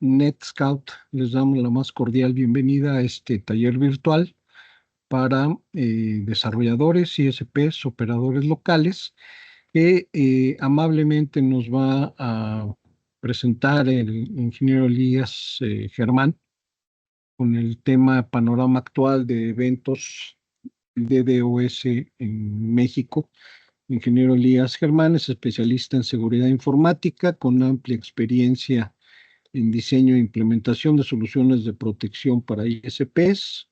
NetScout, les damos la más cordial bienvenida a este taller virtual para desarrolladores, ISPs, operadores locales, que amablemente nos va a presentar el ingeniero Elías Germán con el tema panorama actual de eventos DDoS en México. Ingeniero Elías Germán es especialista en seguridad informática con amplia experiencia en diseño e implementación de soluciones de protección para ISPs.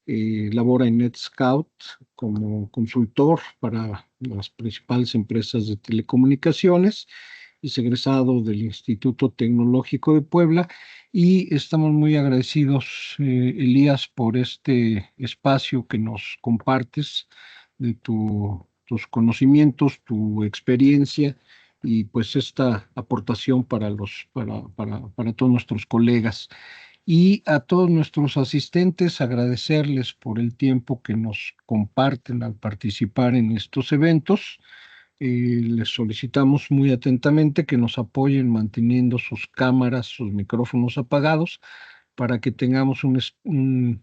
Labora en NetScout como consultor para las principales empresas de telecomunicaciones. Es egresado del Instituto Tecnológico de Puebla y estamos muy agradecidos, Elías, por este espacio que nos compartes de tus conocimientos, tu experiencia y pues esta aportación para todos nuestros colegas. Y a todos nuestros asistentes, agradecerles por el tiempo que nos comparten al participar en estos eventos. Les solicitamos muy atentamente que nos apoyen manteniendo sus cámaras, sus micrófonos apagados, para que tengamos un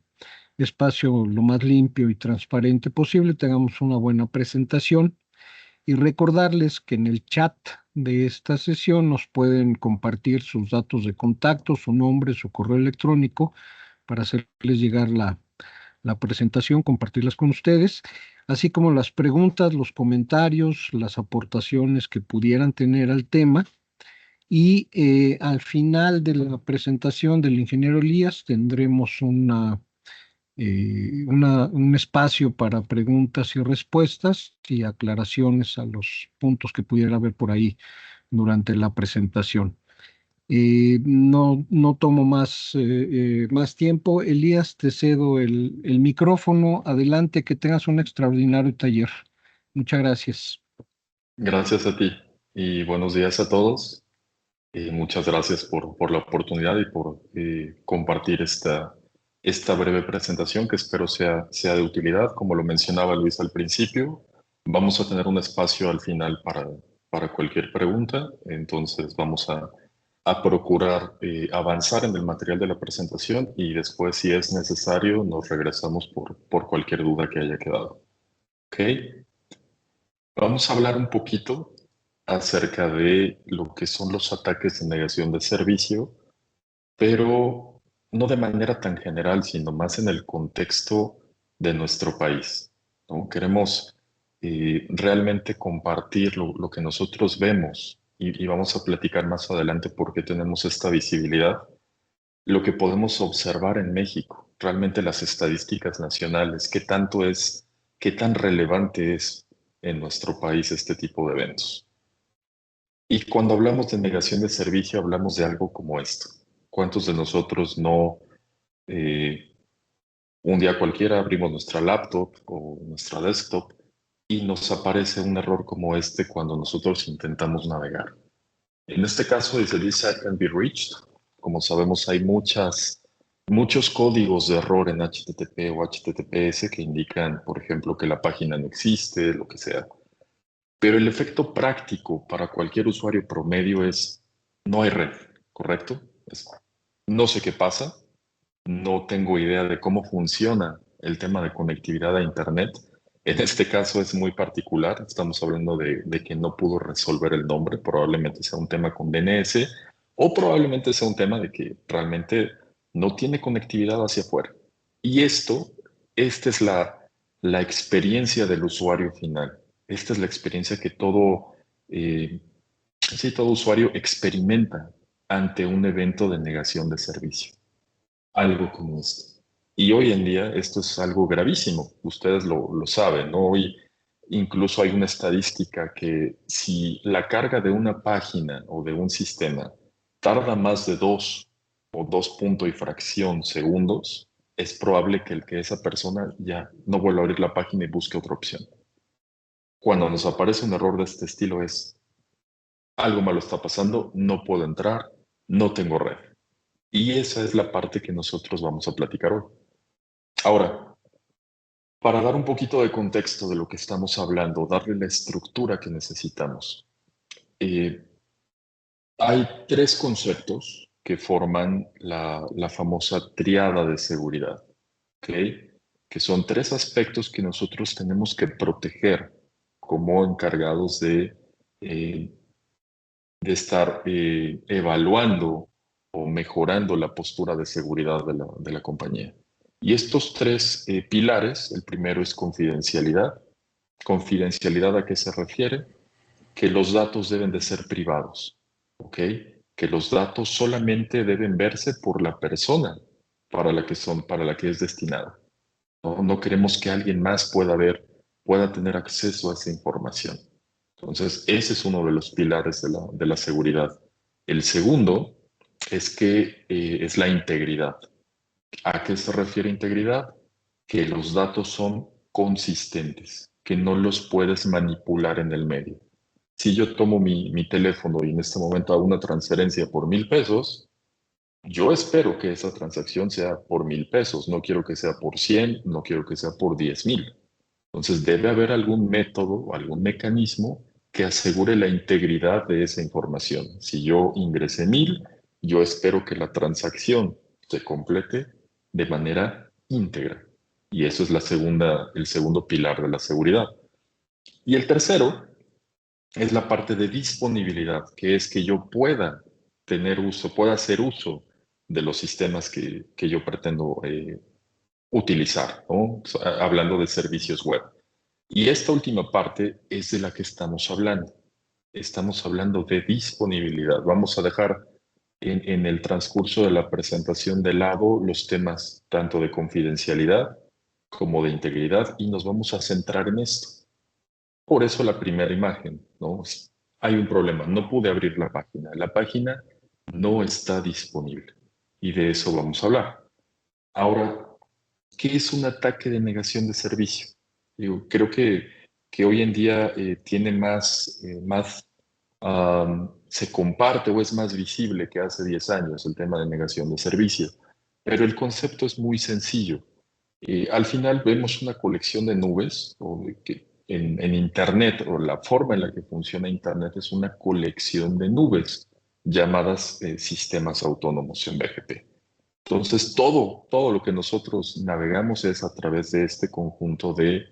espacio lo más limpio y transparente posible, tengamos una buena presentación. Y recordarles que en el chat de esta sesión nos pueden compartir sus datos de contacto, su nombre, su correo electrónico, para hacerles llegar la presentación, compartirlas con ustedes, así como las preguntas, los comentarios, las aportaciones que pudieran tener al tema. Y al final de la presentación del ingeniero Elías tendremos un espacio para preguntas y respuestas y aclaraciones a los puntos que pudiera haber por ahí durante la presentación. No tomo más tiempo. Elías, te cedo el micrófono. Adelante, que tengas un extraordinario taller. Muchas gracias. Gracias a ti y buenos días a todos. Muchas gracias por la oportunidad y por compartir esta breve presentación que espero sea de utilidad. Como lo mencionaba Luis al principio, vamos a tener un espacio al final para cualquier pregunta, entonces vamos a procurar avanzar en el material de la presentación y después, si es necesario, nos regresamos por cualquier duda que haya quedado. ¿Ok? Vamos a hablar un poquito acerca de lo que son los ataques de negación de servicio, pero no de manera tan general, sino más en el contexto de nuestro país, ¿no? Queremos realmente compartir lo que nosotros vemos y vamos a platicar más adelante por qué tenemos esta visibilidad, lo que podemos observar en México, realmente las estadísticas nacionales, qué tan relevante es en nuestro país este tipo de eventos. Y cuando hablamos de negación de servicio, hablamos de algo como esto. ¿Cuántos de nosotros no, un día cualquiera, abrimos nuestra laptop o nuestra desktop y nos aparece un error como este cuando nosotros intentamos navegar? En este caso dice, "This site can be reached". Como sabemos, hay muchos códigos de error en HTTP o HTTPS que indican, por ejemplo, que la página no existe, lo que sea. Pero el efecto práctico para cualquier usuario promedio es, no hay red, ¿correcto? No sé qué pasa, no tengo idea de cómo funciona el tema de conectividad a Internet. En este caso es muy particular, estamos hablando de que no pudo resolver el nombre, probablemente sea un tema con DNS o probablemente sea un tema de que realmente no tiene conectividad hacia afuera. Y esta es la experiencia del usuario final. Esta es la experiencia que todo usuario experimenta ante un evento de negación de servicio. Algo como esto. Y hoy en día esto es algo gravísimo. Ustedes lo saben, ¿no? Hoy incluso hay una estadística que si la carga de una página o de un sistema tarda más de 2 segundos, es probable que esa persona ya no vuelva a abrir la página y busque otra opción. Cuando nos aparece un error de este estilo es, algo malo está pasando, no puedo entrar, no tengo red. Y esa es la parte que nosotros vamos a platicar hoy. Ahora, para dar un poquito de contexto de lo que estamos hablando, darle la estructura que necesitamos, hay tres conceptos que forman la famosa triada de seguridad, ¿ok? Que son tres aspectos que nosotros tenemos que proteger como encargados eh, de estar evaluando o mejorando la postura de seguridad de la compañía. Y estos tres pilares, el primero es confidencialidad. ¿Confidencialidad a qué se refiere? Que los datos deben de ser privados, ¿ok? Que los datos solamente deben verse por la persona para la que es destinada. No, no queremos que alguien más pueda ver, pueda tener acceso a esa información. Entonces, ese es uno de los pilares de la seguridad. El segundo es que es la integridad. ¿A qué se refiere integridad? Que los datos son consistentes, que no los puedes manipular en el medio. Si yo tomo mi teléfono y en este momento hago una transferencia por 1,000 pesos, yo espero que esa transacción sea por 1,000 pesos. No quiero que sea por 100, no quiero que sea por 10,000. Entonces debe haber algún método o algún mecanismo que asegure la integridad de esa información. Si yo ingresé 1,000, yo espero que la transacción se complete de manera íntegra. Y eso es el segundo pilar de la seguridad. Y el tercero es la parte de disponibilidad, que es que yo pueda tener uso, pueda hacer uso de los sistemas que yo pretendo utilizar, ¿no? Hablando de servicios web. Y esta última parte es de la que estamos hablando. Estamos hablando de disponibilidad. Vamos a dejar en el transcurso de la presentación de lado los temas tanto de confidencialidad como de integridad y nos vamos a centrar en esto. Por eso la primera imagen, ¿no? Hay un problema, no pude abrir la página no está disponible y de eso vamos a hablar. Ahora, ¿qué es un ataque de negación de servicio? Digo, creo que hoy en día tiene se comparte o es más visible que hace 10 años el tema de negación de servicio, pero el concepto es muy sencillo. Al final vemos una colección de nubes en Internet, o la forma en la que funciona Internet es una colección de nubes llamadas sistemas autónomos en BGP. Entonces, todo lo que nosotros navegamos es a través de este conjunto de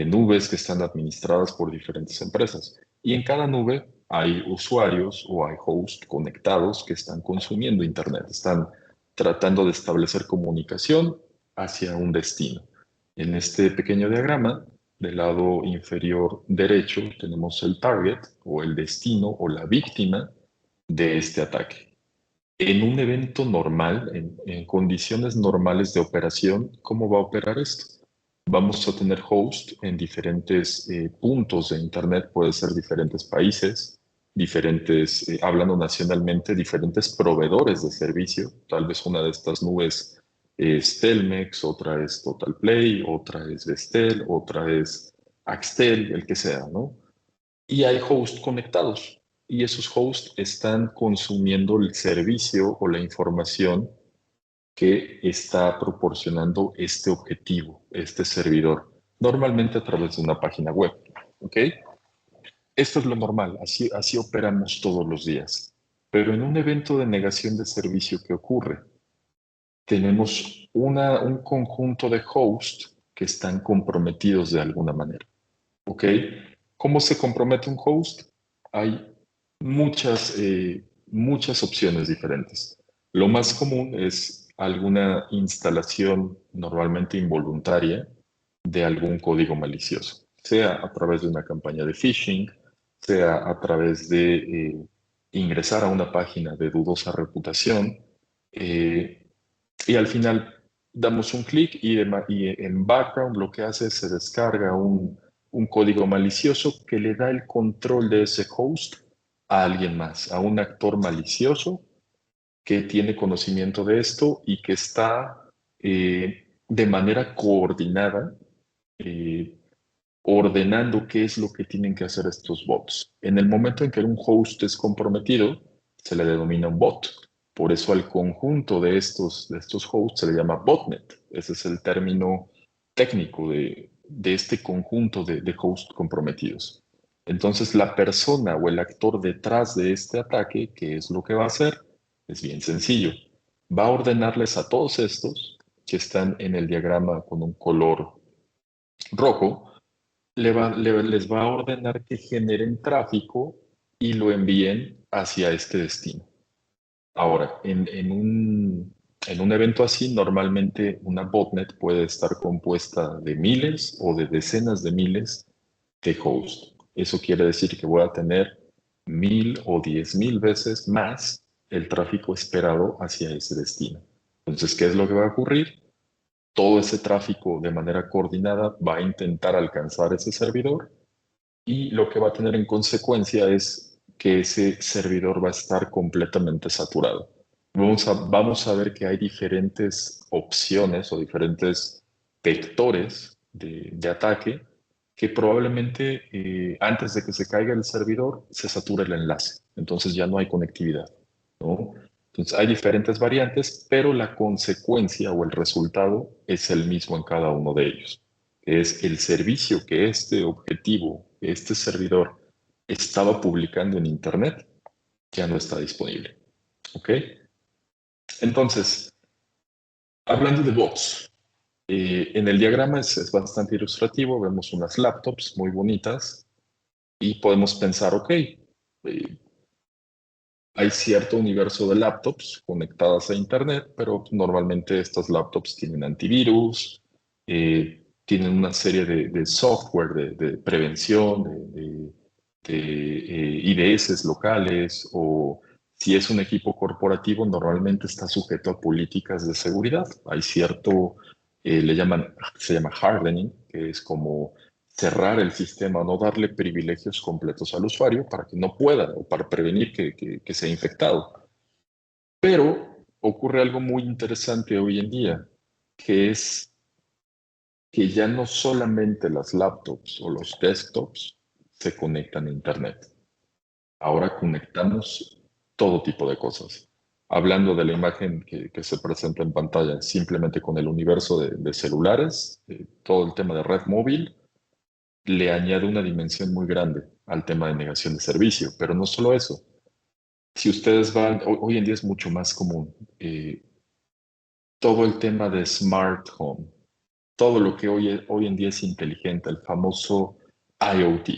nubes que están administradas por diferentes empresas. Y en cada nube hay usuarios o hay hosts conectados que están consumiendo Internet, están tratando de establecer comunicación hacia un destino. En este pequeño diagrama, del lado inferior derecho, tenemos el target o el destino o la víctima de este ataque. En un evento normal, en condiciones normales de operación, ¿cómo va a operar esto? Vamos a tener host en diferentes puntos de Internet, puede ser diferentes países, hablando nacionalmente, diferentes proveedores de servicio. Tal vez una de estas nubes es Telmex, otra es TotalPlay, otra es Vestel, otra es Axtel, el que sea, ¿no? Y hay hosts conectados y esos hosts están consumiendo el servicio o la información que está proporcionando este objetivo, este servidor, normalmente a través de una página web. ¿Ok? Esto es lo normal, así operamos todos los días. Pero en un evento de negación de servicio que ocurre, tenemos un conjunto de hosts que están comprometidos de alguna manera. ¿Ok? ¿Cómo se compromete un host? Hay muchas opciones diferentes. Lo más común es alguna instalación normalmente involuntaria de algún código malicioso, sea a través de una campaña de phishing, sea a través de ingresar a una página de dudosa reputación, eh, y al final damos un clic y en background lo que hace es se descarga un código malicioso que le da el control de ese host a alguien más, a un actor malicioso que tiene conocimiento de esto y que está de manera coordinada eh, ordenando qué es lo que tienen que hacer estos bots. En el momento en que un host es comprometido, se le denomina un bot. Por eso al conjunto de estos hosts se le llama botnet. Ese es el término técnico de este conjunto de hosts comprometidos. Entonces la persona o el actor detrás de este ataque, ¿qué es lo que va a hacer? Es bien sencillo. Va a ordenarles a todos estos que están en el diagrama con un color rojo, les va a ordenar que generen tráfico y lo envíen hacia este destino. Ahora, en un evento así, normalmente una botnet puede estar compuesta de miles o de decenas de miles de hosts. Eso quiere decir que voy a tener 1000 o 10,000 veces más el tráfico esperado hacia ese destino. Entonces, ¿qué es lo que va a ocurrir? Todo ese tráfico de manera coordinada va a intentar alcanzar ese servidor y lo que va a tener en consecuencia es que ese servidor va a estar completamente saturado. Vamos a ver que hay diferentes opciones o diferentes vectores de ataque que probablemente antes de que se caiga el servidor se sature el enlace. Entonces ya no hay conectividad, ¿no? Entonces hay diferentes variantes, pero la consecuencia o el resultado es el mismo en cada uno de ellos. Es el servicio que este objetivo, este servidor estaba publicando en Internet, ya no está disponible. ¿Ok? Entonces, hablando de bots, en el diagrama es bastante ilustrativo, vemos unas laptops muy bonitas y podemos pensar, ok, hay cierto universo de laptops conectadas a Internet, pero normalmente estas laptops tienen antivirus, tienen una serie de software de prevención, de IDS locales, o si es un equipo corporativo, normalmente está sujeto a políticas de seguridad. Hay cierto, se llama hardening, que es como cerrar el sistema, no darle privilegios completos al usuario para que no pueda o para prevenir que sea infectado. Pero ocurre algo muy interesante hoy en día, que es que ya no solamente las laptops o los desktops se conectan a Internet. Ahora conectamos todo tipo de cosas. Hablando de la imagen que se presenta en pantalla, simplemente con el universo de celulares, todo el tema de red móvil, le añade una dimensión muy grande al tema de negación de servicio. Pero no solo eso. Si ustedes van, hoy en día es mucho más común todo el tema de smart home, todo lo que hoy en día es inteligente, el famoso IoT,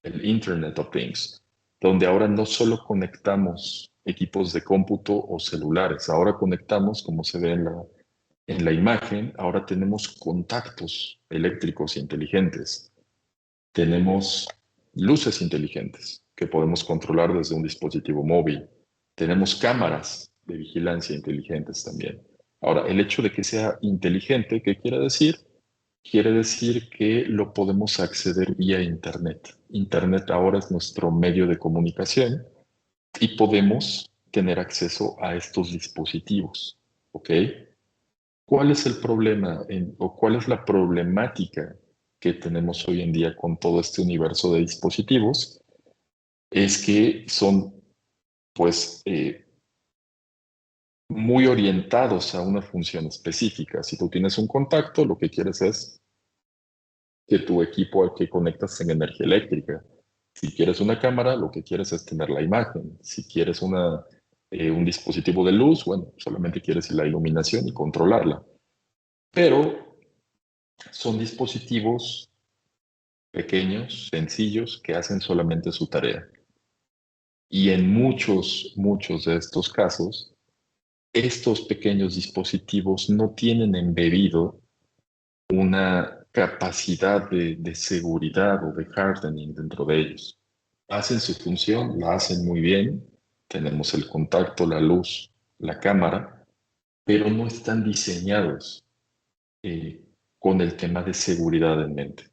el Internet of Things, donde ahora no solo conectamos equipos de cómputo o celulares, ahora conectamos, como se ve en la imagen, ahora tenemos contactos eléctricos inteligentes, tenemos luces inteligentes que podemos controlar desde un dispositivo móvil. Tenemos cámaras de vigilancia inteligentes también. Ahora, el hecho de que sea inteligente, ¿qué quiere decir? Quiere decir que lo podemos acceder vía Internet. Internet ahora es nuestro medio de comunicación y podemos tener acceso a estos dispositivos. ¿Ok? ¿Cuál es el problema o cuál es la problemática que tenemos hoy en día con todo este universo de dispositivos? Es que son, pues, muy orientados a una función específica. Si tú tienes un contacto, lo que quieres es que tu equipo al que conectas tenga energía eléctrica. Si quieres una cámara, lo que quieres es tener la imagen. Si quieres un dispositivo de luz, bueno, solamente quieres la iluminación y controlarla. Pero son dispositivos pequeños, sencillos, que hacen solamente su tarea. Y en muchos de estos casos, estos pequeños dispositivos no tienen embebido una capacidad de seguridad o de hardening dentro de ellos. Hacen su función, la hacen muy bien, tenemos el contacto, la luz, la cámara, pero no están diseñados eh, con el tema de seguridad en mente.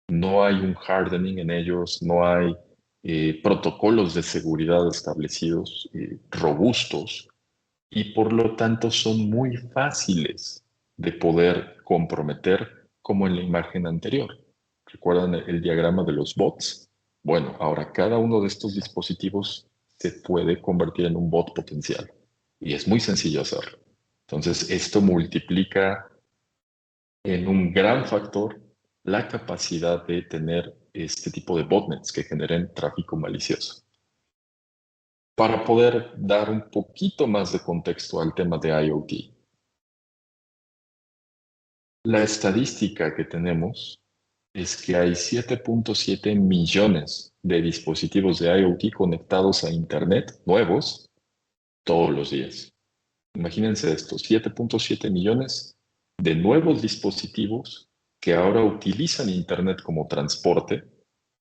No hay un hardening en ellos, no hay protocolos de seguridad establecidos, robustos, y por lo tanto son muy fáciles de poder comprometer, como en la imagen anterior. ¿Recuerdan el diagrama de los bots? Bueno, ahora cada uno de estos dispositivos se puede convertir en un bot potencial y es muy sencillo hacerlo. Entonces, esto multiplica en un gran factor la capacidad de tener este tipo de botnets que generen tráfico malicioso. Para poder dar un poquito más de contexto al tema de IoT, la estadística que tenemos es que hay 7.7 millones de dispositivos de IoT conectados a Internet nuevos todos los días. Imagínense esto, 7.7 millones de nuevos dispositivos que ahora utilizan Internet como transporte,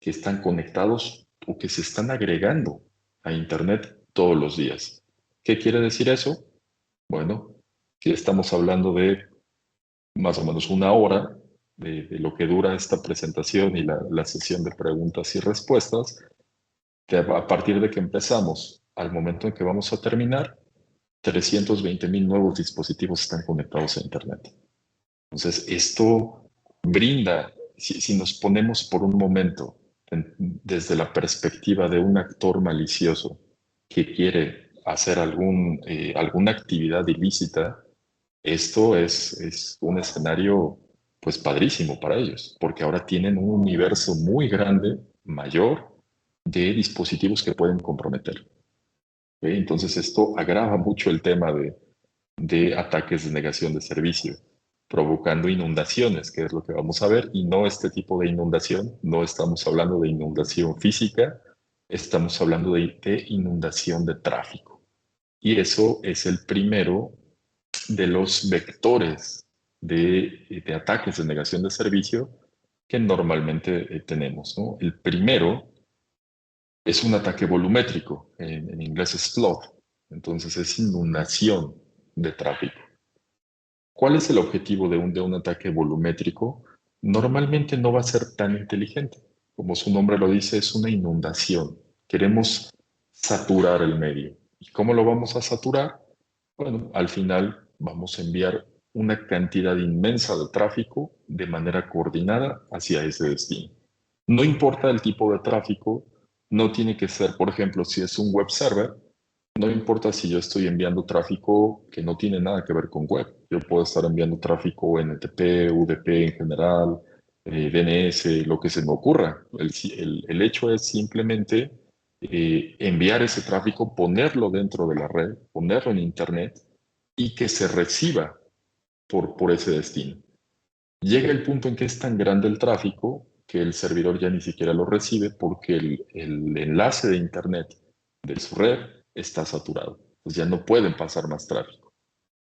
que están conectados o que se están agregando a Internet todos los días. ¿Qué quiere decir eso? Bueno, si estamos hablando de más o menos una hora de lo que dura esta presentación y la sesión de preguntas y respuestas, a partir de que empezamos al momento en que vamos a terminar, 320,000 nuevos dispositivos están conectados a Internet. Entonces, esto brinda, si nos ponemos por un momento desde la perspectiva de un actor malicioso que quiere hacer alguna actividad ilícita, esto es un escenario pues padrísimo para ellos, porque ahora tienen un universo muy grande, mayor, de dispositivos que pueden comprometer. ¿Ok? Entonces esto agrava mucho el tema de ataques de negación de servicio, provocando inundaciones, que es lo que vamos a ver, y no este tipo de inundación, no estamos hablando de inundación física, estamos hablando de inundación de tráfico. Y eso es el primero de los vectores de ataques de negación de servicio que normalmente tenemos, ¿no? El primero es un ataque volumétrico, en inglés es flood, entonces es inundación de tráfico. ¿Cuál es el objetivo de un ataque volumétrico? Normalmente no va a ser tan inteligente. Como su nombre lo dice, es una inundación. Queremos saturar el medio. ¿Y cómo lo vamos a saturar? Bueno, al final vamos a enviar una cantidad inmensa de tráfico de manera coordinada hacia ese destino. No importa el tipo de tráfico, no tiene que ser, por ejemplo, si es un web server, no importa si yo estoy enviando tráfico que no tiene nada que ver con web. Yo puedo estar enviando tráfico NTP, UDP en general, DNS, lo que se me ocurra. El hecho es simplemente enviar ese tráfico, ponerlo dentro de la red, ponerlo en Internet y que se reciba por ese destino. Llega el punto en que es tan grande el tráfico que el servidor ya ni siquiera lo recibe porque el enlace de Internet de su red está saturado. Pues ya no pueden pasar más tráfico.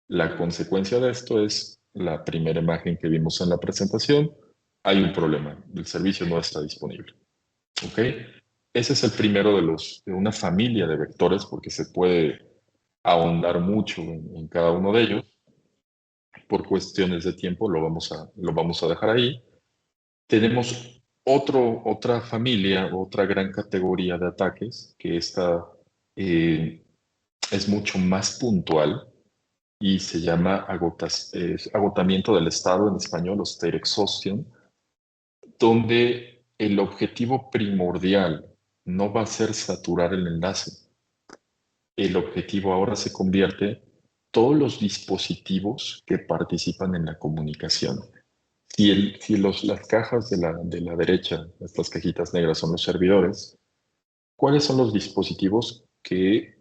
La consecuencia de esto es la primera imagen que vimos en la presentación. Hay un problema, el servicio no está disponible. ¿Ok? Ese es el primero de una familia de vectores porque se puede ahondar mucho en cada uno de ellos. Por cuestiones de tiempo lo vamos a dejar ahí. Tenemos otra familia, otra gran categoría de ataques, que esta eh, es mucho más puntual y se llama agotamiento del estado, en español, o state exhaustion, donde el objetivo primordial no va a ser saturar el enlace. El objetivo ahora se convierte todos los dispositivos que participan en la comunicación. Si las cajas de la derecha, estas cajitas negras son los servidores, ¿cuáles son los dispositivos que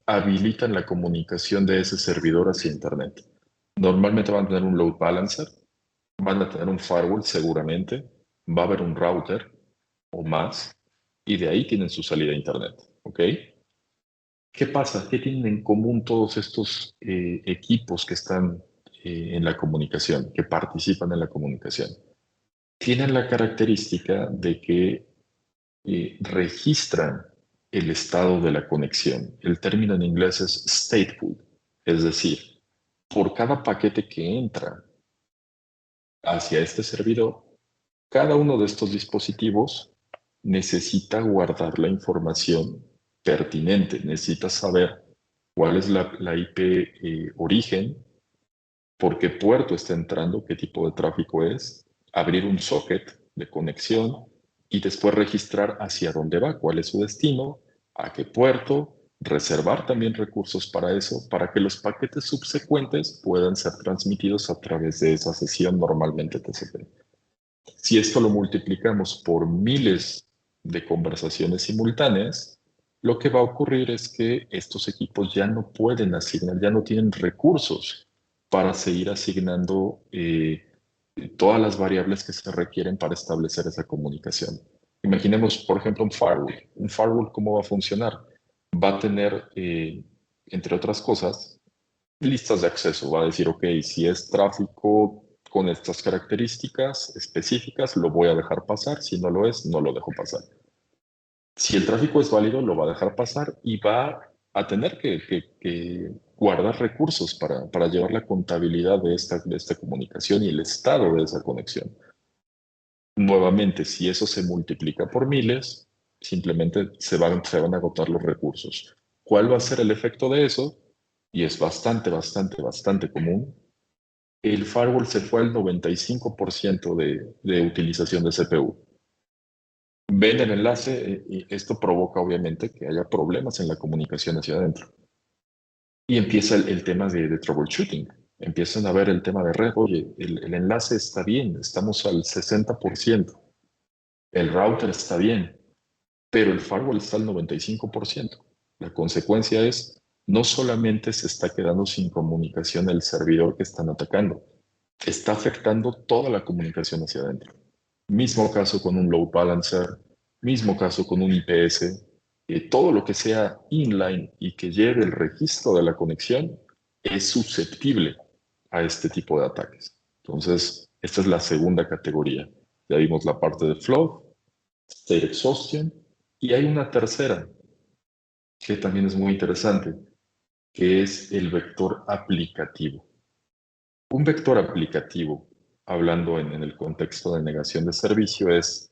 habilitan la comunicación de ese servidor hacia Internet? Normalmente van a tener un load balancer, van a tener un firewall seguramente, va a haber un router o más, y de ahí tienen su salida a Internet, ¿ok? ¿Qué pasa? ¿Qué tienen en común todos estos equipos que están en la comunicación, que participan en la comunicación? Tienen la característica de que registran el estado de la conexión. El término en inglés es stateful, es decir, por cada paquete que entra hacia este servidor, cada uno de estos dispositivos necesita guardar la información pertinente, necesita saber cuál es la IP origen, por qué puerto está entrando, qué tipo de tráfico es, abrir un socket de conexión y después registrar hacia dónde va, cuál es su destino, a qué puerto, reservar también recursos para eso, para que los paquetes subsecuentes puedan ser transmitidos a través de esa sesión normalmente TCP. Si esto lo multiplicamos por miles de conversaciones simultáneas, lo que va a ocurrir es que estos equipos ya no pueden asignar, ya no tienen recursos para seguir asignando todas las variables que se requieren para establecer esa comunicación. Imaginemos, por ejemplo, un firewall. Un firewall, ¿cómo va a funcionar? Va a tener, entre otras cosas, listas de acceso. Va a decir, ok, si es tráfico con estas características específicas, lo voy a dejar pasar. Si no lo es, no lo dejo pasar. Si el tráfico es válido, lo va a dejar pasar y va a tener que guardar recursos para llevar la contabilidad de esta comunicación y el estado de esa conexión. Nuevamente, si eso se multiplica por miles, simplemente se van a agotar los recursos. ¿Cuál va a ser el efecto de eso? Y es bastante, bastante, bastante común. El firewall se fue al 95% de utilización de CPU. Ven el enlace y esto provoca obviamente que haya problemas en la comunicación hacia adentro. Y empieza el tema de troubleshooting. Empiezan a ver el tema de red. Oye, el enlace está bien, estamos al 60%. El router está bien, pero el firewall está al 95%. La consecuencia es, no solamente se está quedando sin comunicación el servidor que están atacando, está afectando toda la comunicación hacia adentro. Mismo caso con un load balancer, mismo caso con un IPS. Todo lo que sea inline y que lleve el registro de la conexión es susceptible a este tipo de ataques. Entonces, esta es la segunda categoría. Ya vimos la parte de flow, state exhaustion, y hay una tercera que también es muy interesante, que es el vector aplicativo. Un vector aplicativo, hablando en el contexto de negación de servicio, es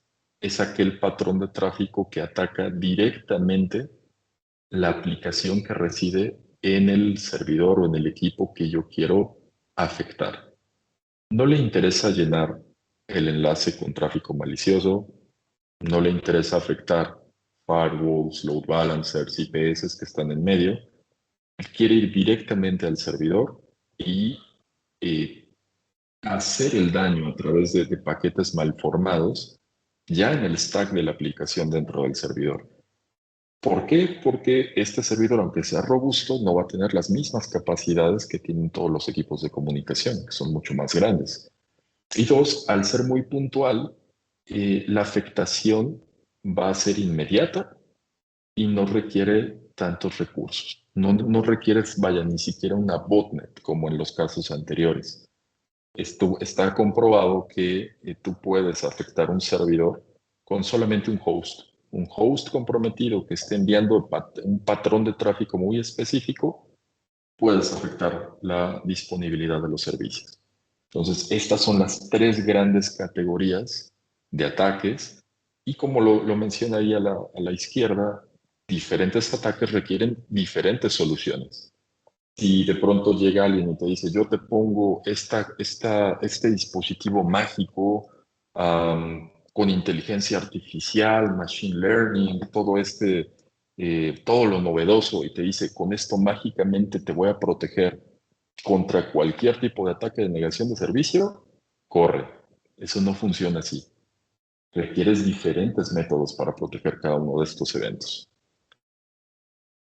aquel patrón de tráfico que ataca directamente la aplicación que reside en el servidor o en el equipo que yo quiero afectar. No le interesa llenar el enlace con tráfico malicioso, no le interesa afectar firewalls, load balancers, IPS que están en medio. Quiere ir directamente al servidor y eh, hacer el daño a través de paquetes mal formados ya en el stack de la aplicación dentro del servidor. ¿Por qué? Porque este servidor, aunque sea robusto, no va a tener las mismas capacidades que tienen todos los equipos de comunicación, que son mucho más grandes. Y dos, al ser muy puntual, la afectación va a ser inmediata y no requiere tantos recursos. No requiere, vaya, ni siquiera una botnet como en los casos anteriores. Esto está comprobado que tú puedes afectar un servidor con solamente un host. Un host comprometido que esté enviando un patrón de tráfico muy específico, puedes afectar la disponibilidad de los servicios. Entonces, estas son las tres grandes categorías de ataques y como lo menciona ahí a la izquierda, diferentes ataques requieren diferentes soluciones. Si de pronto llega alguien y te dice, yo te pongo este dispositivo mágico con inteligencia artificial, machine learning, todo lo novedoso, y te dice, con esto mágicamente te voy a proteger contra cualquier tipo de ataque de negación de servicio, corre. Eso no funciona así. Requieres diferentes métodos para proteger cada uno de estos eventos.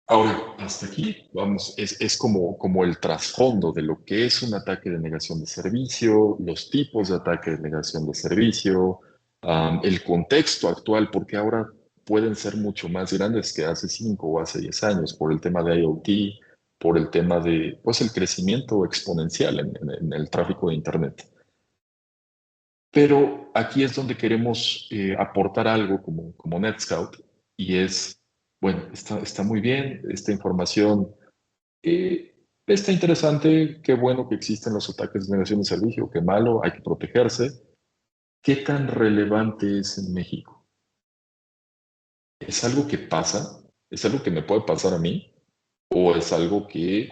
Ahora, hasta aquí, vamos, es como el trasfondo de lo que es un ataque de negación de servicio, los tipos de ataque de negación de servicio, el contexto actual, porque ahora pueden ser mucho más grandes que hace 5 o hace 10 años por el tema de IoT, por el tema de, pues, el crecimiento exponencial en el tráfico de Internet. Pero aquí es donde queremos aportar algo como NetScout y es, bueno, está muy bien esta información, está interesante, qué bueno que existen los ataques de negación de servicio, qué malo, hay que protegerse. ¿Qué tan relevante es en México? ¿Es algo que pasa? ¿Es algo que me puede pasar a mí? ¿O es algo que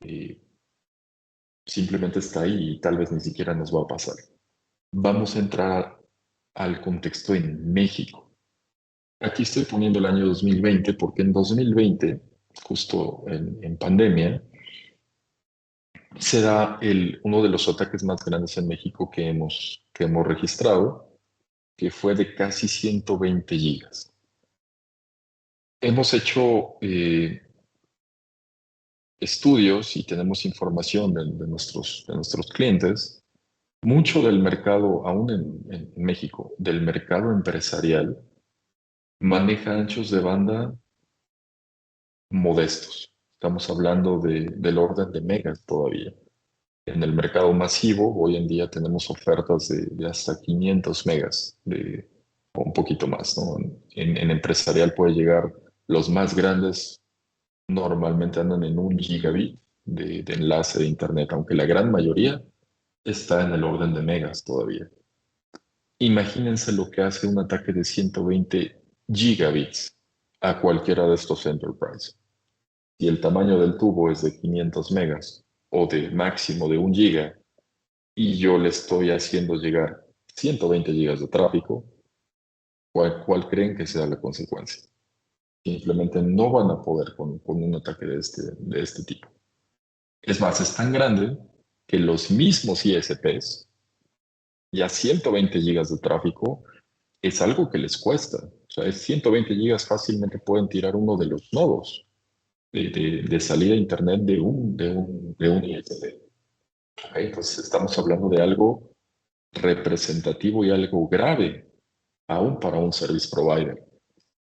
eh, simplemente está ahí y tal vez ni siquiera nos va a pasar? Vamos a entrar al contexto en México. Aquí estoy poniendo el año 2020 porque en 2020, justo en pandemia, se da uno de los ataques más grandes en México que hemos registrado, que fue de casi 120 gigas. Hemos hecho estudios y tenemos información de nuestros clientes. Mucho del mercado, aún en México, del mercado empresarial, maneja anchos de banda modestos. Estamos hablando del orden de megas todavía. En el mercado masivo, hoy en día tenemos ofertas de hasta 500 megas, o un poquito más, ¿no? En empresarial puede llegar, los más grandes normalmente andan en 1 gigabit de enlace de Internet, aunque la gran mayoría está en el orden de megas todavía. Imagínense lo que hace un ataque de 120 gigabits a cualquiera de estos enterprise. Si el tamaño del tubo es de 500 megas o de máximo de 1 giga y yo le estoy haciendo llegar 120 gigas de tráfico, ¿cuál creen que sea la consecuencia? Simplemente no van a poder con un ataque de este tipo. Es más, es tan grande que los mismos ISPs, ya 120 gigas de tráfico, es algo que les cuesta. O sea, es 120 gigas fácilmente pueden tirar uno de los nodos de salida a Internet de un ISP. ¿Ok? Entonces estamos hablando de algo representativo y algo grave, aún para un service provider.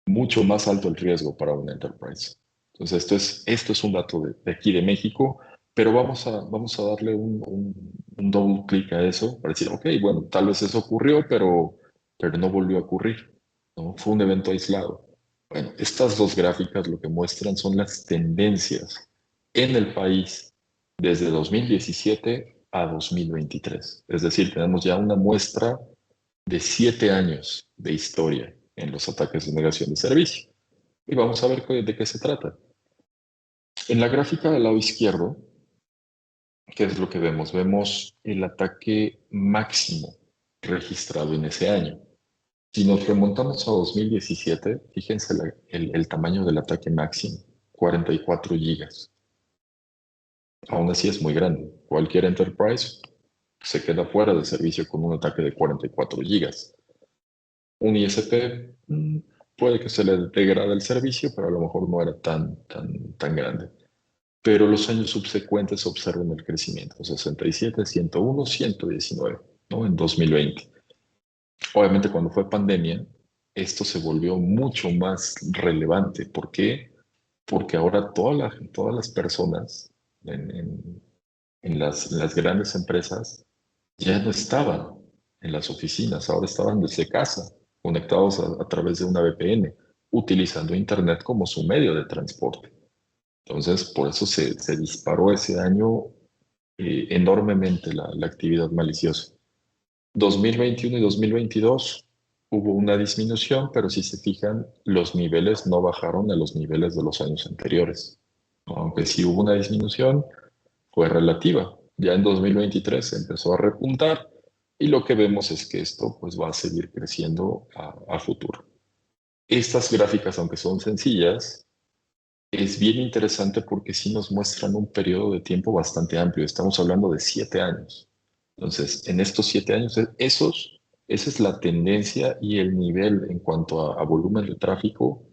Mucho más alto el riesgo para un enterprise. Entonces, esto es un dato de aquí de México, pero vamos a darle un double clic a eso para decir, ok, bueno, tal vez eso ocurrió, pero no volvió a ocurrir, ¿no? Fue un evento aislado. Bueno, estas dos gráficas lo que muestran son las tendencias en el país desde 2017 a 2023. Es decir, tenemos ya una muestra de 7 años de historia en los ataques de negación de servicio. Y vamos a ver de qué se trata. En la gráfica del lado izquierdo, ¿qué es lo que vemos? Vemos el ataque máximo registrado en ese año. Si nos remontamos a 2017, fíjense el tamaño del ataque máximo, 44 gigas. Aún así es muy grande. Cualquier enterprise se queda fuera de servicio con un ataque de 44 gigas. Un ISP puede que se le degrade el servicio, pero a lo mejor no era tan grande. Pero los años subsecuentes observan el crecimiento, 67, 101, 119, ¿no? En 2020. Obviamente cuando fue pandemia, esto se volvió mucho más relevante. ¿Por qué? Porque ahora todas las personas en las grandes empresas ya no estaban en las oficinas, ahora estaban desde casa, conectados a través de una VPN, utilizando Internet como su medio de transporte. Entonces, por eso se disparó ese año enormemente la actividad maliciosa. 2021 y 2022 hubo una disminución, pero si se fijan, los niveles no bajaron a los niveles de los años anteriores, ¿no? Aunque sí hubo una disminución, fue relativa. Ya en 2023 se empezó a repuntar y lo que vemos es que esto pues va a seguir creciendo a futuro. Estas gráficas, aunque son sencillas, es bien interesante porque sí nos muestran un periodo de tiempo bastante amplio. Estamos hablando de 7 años. Entonces, en estos 7 años, esa es la tendencia y el nivel en cuanto a volumen de tráfico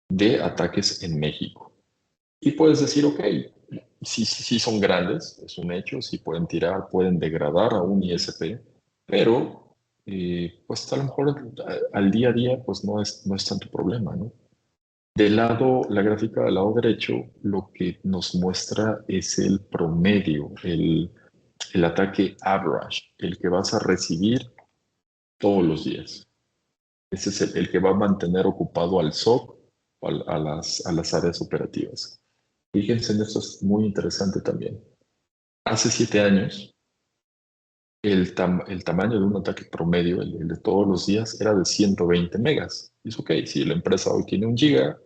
de ataques en México. Y puedes decir, ok, sí son grandes, es un hecho, sí pueden tirar, pueden degradar a un ISP, pero pues a lo mejor al día a día pues no es tanto problema, ¿no? La gráfica del lado derecho, lo que nos muestra es el promedio, el ataque average, el que vas a recibir todos los días. Ese es el que va a mantener ocupado al SOC o a las áreas operativas. Fíjense en esto, es muy interesante también. Hace 7 años, el tamaño de un ataque promedio, el de todos los días, era de 120 megas. Es ok, si la empresa hoy tiene 1 giga,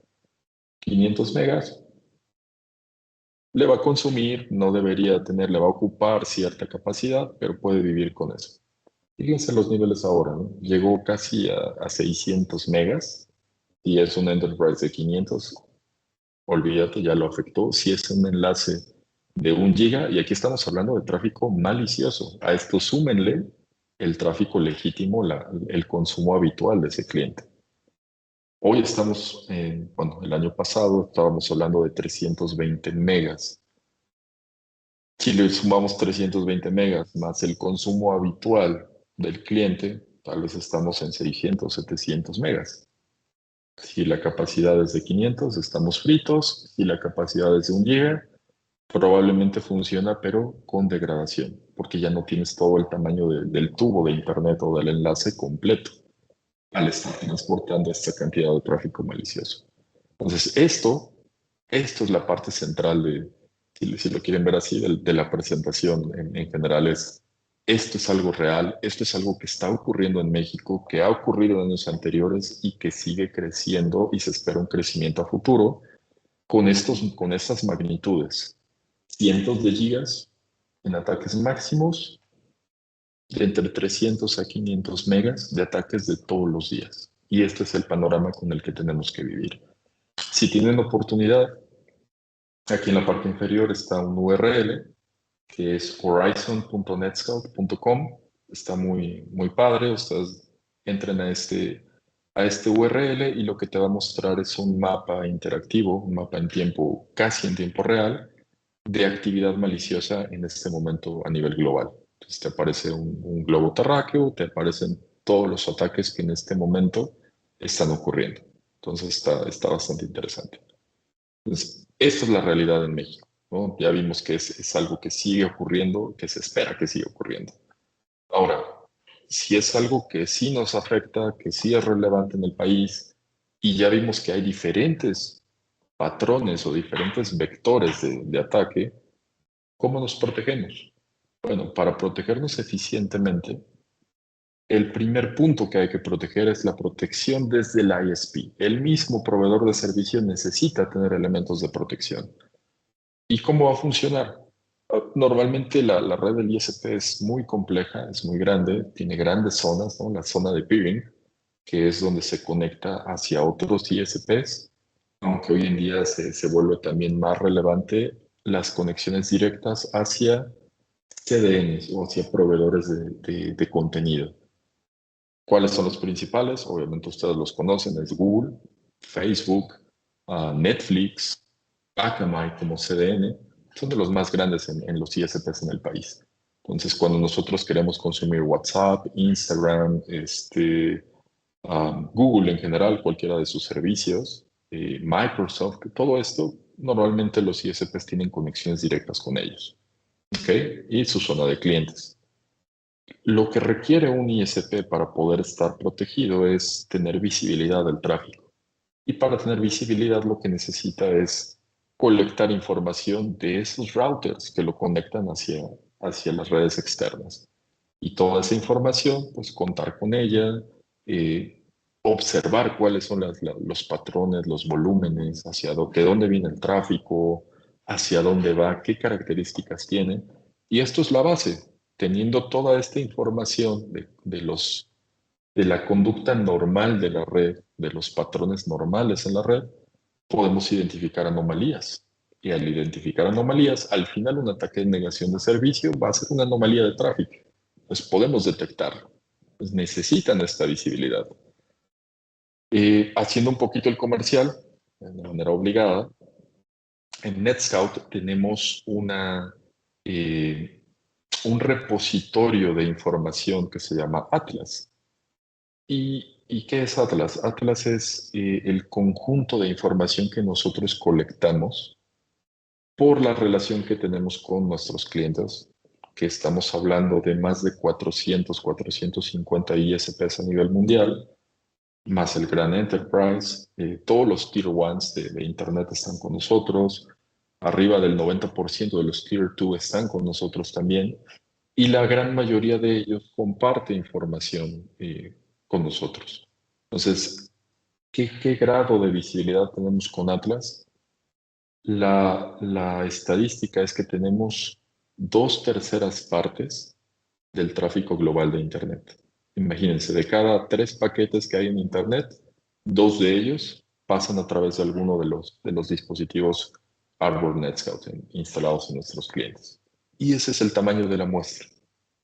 500 megas, le va a consumir, no debería tener, le va a ocupar cierta capacidad, pero puede vivir con eso. Fíjense los niveles ahora, ¿no? Llegó casi a 600 megas y es un enterprise de 500, olvídate, ya lo afectó. Si es un enlace de 1 giga, y aquí estamos hablando de tráfico malicioso, a esto súmenle el tráfico legítimo, el consumo habitual de ese cliente. Hoy estamos, bueno, el año pasado estábamos hablando de 320 megas. Si le sumamos 320 megas más el consumo habitual del cliente, tal vez estamos en 600, 700 megas. Si la capacidad es de 500, estamos fritos. Si la capacidad es de 1 giga, probablemente funciona, pero con degradación, porque ya no tienes todo el tamaño del tubo de internet o del enlace completo al estar transportando esta cantidad de tráfico malicioso. Entonces, esto es la parte central si lo quieren ver así, de la presentación en general es, esto es algo real, esto es algo que está ocurriendo en México, que ha ocurrido en años anteriores y que sigue creciendo y se espera un crecimiento a futuro con estas magnitudes. Cientos de gigas en ataques máximos, de entre 300 a 500 megas de ataques de todos los días. Y este es el panorama con el que tenemos que vivir. Si tienen oportunidad, aquí en la parte inferior está un URL que es horizon.netscout.com. Está muy, muy padre. Ustedes entren a este URL y lo que te va a mostrar es un mapa interactivo, un mapa en tiempo, casi en tiempo real, de actividad maliciosa en este momento a nivel global. Entonces te aparece un globo terráqueo, te aparecen todos los ataques que en este momento están ocurriendo. Entonces está bastante interesante. Entonces, esta es la realidad en México, ¿no? Ya vimos que es algo que sigue ocurriendo, que se espera que siga ocurriendo. Ahora, si es algo que sí nos afecta, que sí es relevante en el país, y ya vimos que hay diferentes patrones o diferentes vectores de ataque, ¿cómo nos protegemos? Bueno, para protegernos eficientemente, el primer punto que hay que proteger es la protección desde el ISP. El mismo proveedor de servicio necesita tener elementos de protección. ¿Y cómo va a funcionar? Normalmente la red del ISP es muy compleja, es muy grande, tiene grandes zonas, ¿no? La zona de peering, que es donde se conecta hacia otros ISPs, aunque hoy en día se vuelve también más relevante las conexiones directas hacia CDNs o hacia proveedores de contenido. ¿Cuáles son los principales? Obviamente ustedes los conocen, es Google, Facebook, Netflix, Akamai como CDN, son de los más grandes en los ISPs en el país. Entonces, cuando nosotros queremos consumir WhatsApp, Instagram, Google en general, cualquiera de sus servicios, Microsoft, todo esto, normalmente los ISPs tienen conexiones directas con ellos, ¿ok? Y su zona de clientes. Lo que requiere un ISP para poder estar protegido es tener visibilidad del tráfico. Y para tener visibilidad lo que necesita es colectar información de esos routers que lo conectan hacia las redes externas. Y toda esa información, pues contar con ella, eh, observar cuáles son los patrones, los volúmenes, de dónde viene el tráfico, hacia dónde va, qué características tiene. Y esto es la base. Teniendo toda esta información de la conducta normal de la red, de los patrones normales en la red, podemos identificar anomalías. Y al identificar anomalías, al final un ataque de negación de servicio va a ser una anomalía de tráfico. Pues podemos detectarlo. Pues necesitan esta visibilidad. Haciendo un poquito el comercial, de manera obligada, en NetScout tenemos un repositorio de información que se llama Atlas. ¿Y qué es Atlas? Atlas es el conjunto de información que nosotros colectamos por la relación que tenemos con nuestros clientes, que estamos hablando de más de 450 ISPs a nivel mundial, más el gran enterprise, todos los tier 1 de Internet están con nosotros, arriba del 90% de los tier 2 están con nosotros también, y la gran mayoría de ellos comparte información con nosotros. Entonces, ¿qué grado de visibilidad tenemos con Atlas? La estadística es que tenemos 2/3 del tráfico global de Internet. Imagínense, de cada 3 paquetes que hay en Internet, 2 de ellos pasan a través de alguno de los dispositivos Arbor NetScout instalados en nuestros clientes. Y ese es el tamaño de la muestra.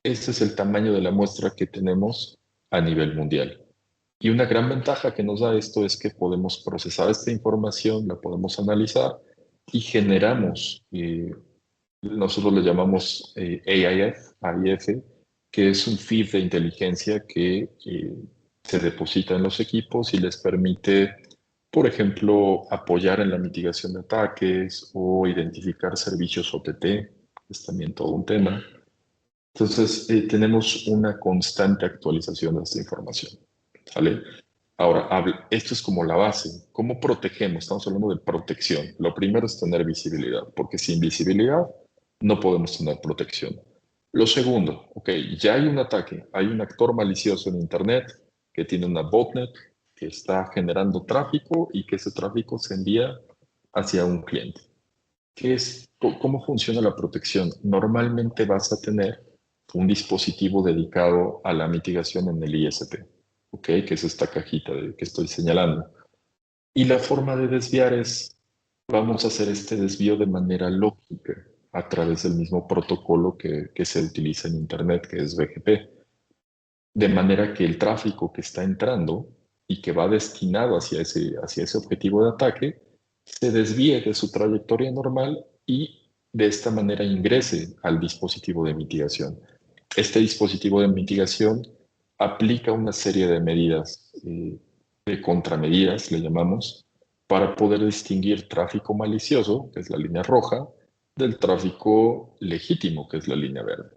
Ese es el tamaño de la muestra que tenemos a nivel mundial. Y una gran ventaja que nos da esto es que podemos procesar esta información, la podemos analizar y generamos, nosotros le llamamos AIF, que es un feed de inteligencia que se deposita en los equipos y les permite, por ejemplo, apoyar en la mitigación de ataques o identificar servicios OTT, que es también todo un tema. Entonces, tenemos una constante actualización de esta información. ¿Sale? Ahora, esto es como la base. ¿Cómo protegemos? Estamos hablando de protección. Lo primero es tener visibilidad, porque sin visibilidad no podemos tener protección. Lo segundo, ok, ya hay un ataque, hay un actor malicioso en Internet que tiene una botnet que está generando tráfico y que ese tráfico se envía hacia un cliente. ¿Cómo funciona la protección? Normalmente vas a tener un dispositivo dedicado a la mitigación en el ISP, ¿ok? Que es esta cajita que estoy señalando. Y la forma de desviar es, vamos a hacer este desvío de manera lógica a través del mismo protocolo que se utiliza en Internet, que es BGP. De manera que el tráfico que está entrando y que va destinado hacia ese objetivo de ataque se desvíe de su trayectoria normal y de esta manera ingrese al dispositivo de mitigación. Este dispositivo de mitigación aplica una serie de medidas, de contramedidas, le llamamos, para poder distinguir tráfico malicioso, que es la línea roja, del tráfico legítimo, que es la línea verde.